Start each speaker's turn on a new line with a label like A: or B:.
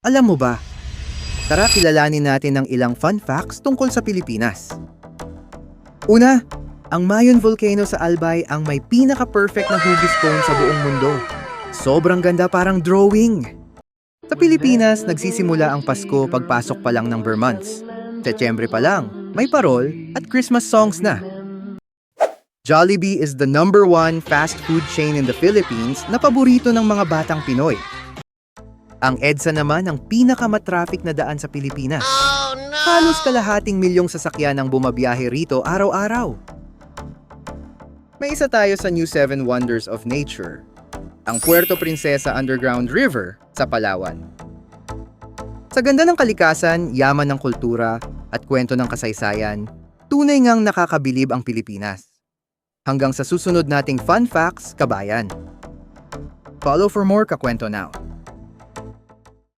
A: Alam mo ba? Tara kilalanin natin ang ilang fun facts tungkol sa Pilipinas. Una, ang Mayon Volcano sa Albay ang may pinaka-perfect na hugis cone sa buong mundo. Sobrang ganda, parang drawing. Sa Pilipinas, nagsisimula ang Pasko pagpasok pa lang ng Burr months. Setyembre pa lang, may parol at Christmas songs na. Jollibee is the #1 fast food chain in the Philippines na paborito ng mga batang Pinoy. Ang EDSA naman ang pinakamatraffic na daan sa Pilipinas. Halos kalahating milyong sasakyan ang bumabiyahe rito araw-araw. May isa tayo sa New Seven Wonders of Nature, ang Puerto Princesa Underground River sa Palawan. Sa ganda ng kalikasan, yaman ng kultura, at kwento ng kasaysayan, tunay ngang nakakabilib ang Pilipinas. Hanggang sa susunod nating fun facts, kabayan. Follow for more Kakwento Now.